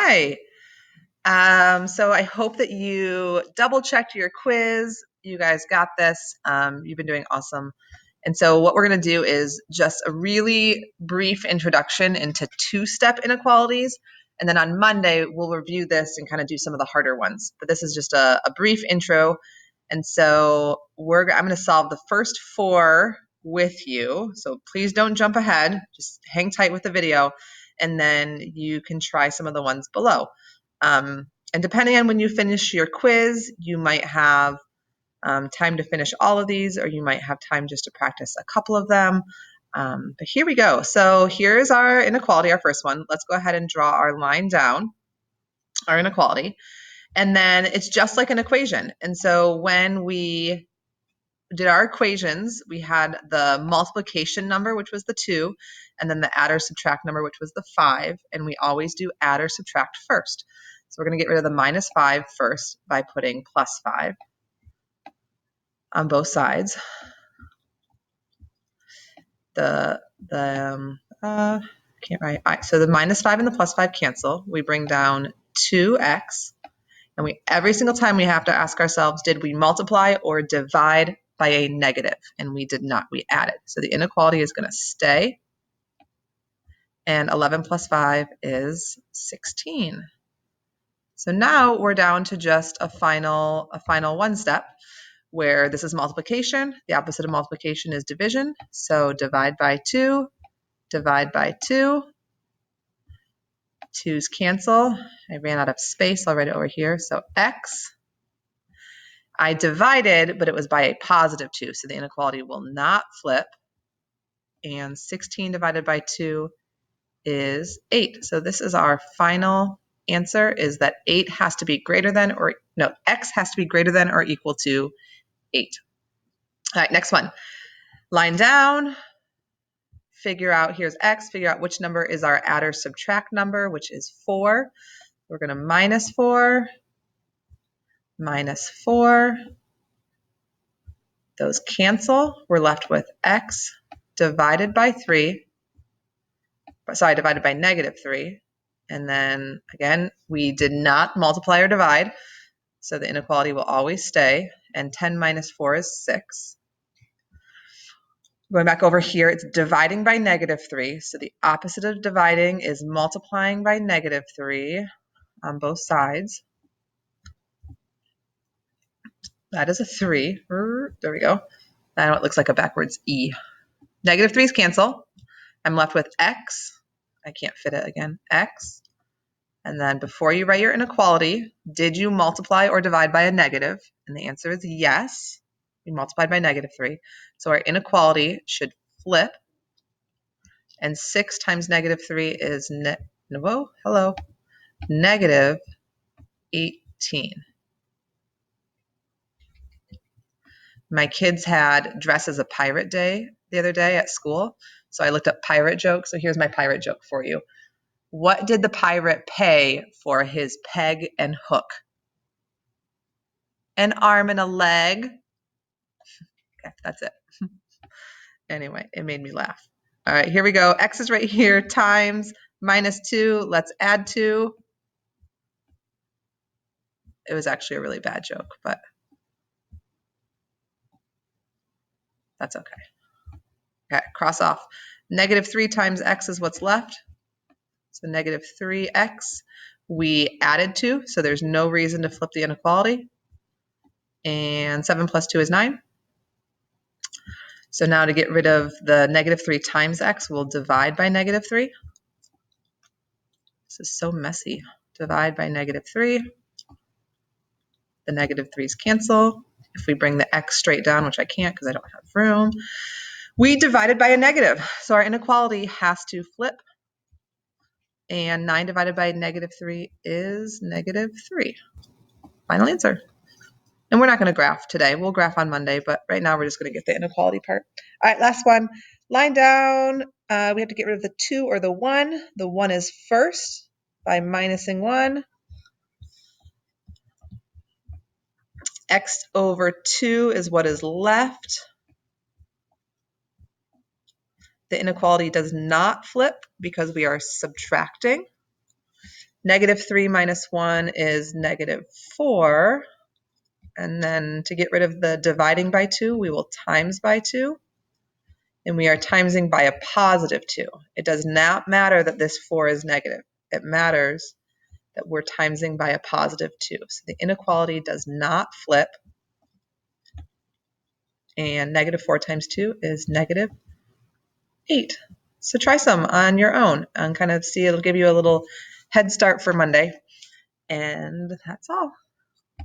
Okay. So I hope that you double checked your quiz. You guys got this. You've been doing awesome. And so what we're going to do is just a really brief introduction into two-step inequalities. And then on Monday, we'll review this and kind of do some of the harder ones. But this is just a brief intro. And so I'm going to solve the first four with you. So please don't jump ahead. Just hang tight with the video. And then you can try some of the ones below. And depending on when you finish your quiz, you might have time to finish all of these, or you might have time just to practice a couple of them. But here we go. So here's our inequality, our first one. Let's go ahead and draw our line down, our inequality. And then it's just like an equation. And so when we did our equations, we had the multiplication number, which was the 2, and then the add or subtract number, which was the 5. And we always do add or subtract first. So we're going to get rid of the minus 5 first by putting plus 5 on both sides. Can't write. All right, so the minus 5 and the plus 5 cancel. We bring down 2x. And every single time we have to ask ourselves, did we multiply or divide by a negative? And we did not. We added. So the inequality is going to stay. And 11 plus 5 is 16. So now we're down to just a final one step where this is multiplication. The opposite of multiplication is division. So divide by 2, divide by 2. 2's cancel. I ran out of space. I'll write it over here. So x. I divided, but it was by a positive 2. So the inequality will not flip. And 16 divided by 2 is 8. So this is our final answer, is that 8 has to be greater than, or no, x has to be greater than or equal to 8. All right, next one. Line down, figure out, here's x, figure out which number is our add or subtract number, which is 4. We're going to minus 4, minus 4. Those cancel. We're left with x divided by 3. Sorry, divided by negative 3. And then, again, we did not multiply or divide, so the inequality will always stay. And 10 minus 4 is 6. Going back over here, it's dividing by negative 3. So the opposite of dividing is multiplying by negative 3 on both sides. That is a 3. There we go. Now it looks like a backwards E. Negative 3's cancel. I'm left with x. I can't fit it again. X. And then before you write your inequality, did you multiply or divide by a negative? And the answer is yes. We multiplied by negative 3. So our inequality should flip. And 6 times negative 3 is negative 18. My kids had dress as a pirate day the other day at school. So I looked up pirate jokes. So here's my pirate joke for you. What did the pirate pay for his peg and hook? An arm and a leg. Okay, that's it. Anyway, it made me laugh. All right, here we go. X is right here, times minus 2. Let's add 2. It was actually a really bad joke, but that's okay. Okay, cross off. Negative 3 times x is what's left. So negative 3x. We added 2, so there's no reason to flip the inequality. And 7 plus 2 is 9. So now to get rid of the negative 3 times x, we'll divide by negative 3. This is so messy. Divide by negative 3. The negative 3's cancel. If we bring the x straight down, which I can't because I don't have room, we divided by a negative. So our inequality has to flip. And 9 divided by negative 3 is negative 3. Final answer. And we're not going to graph today. We'll graph on Monday, but right now we're just going to get the inequality part. All right, last one. Line down. We have to get rid of the 2 or the 1. The 1 is first by minusing 1. X over 2 is what is left. The inequality does not flip because we are subtracting. -3 minus 1 is -4. And then to get rid of the dividing by 2, we will times by 2. And we are timesing by a +2. It does not matter that this 4 is negative. It matters that we're timesing by a +2. So the inequality does not flip. And -4 times 2 is -8. So try some on your own and kind of see, it'll give you a little head start for Monday. And that's all.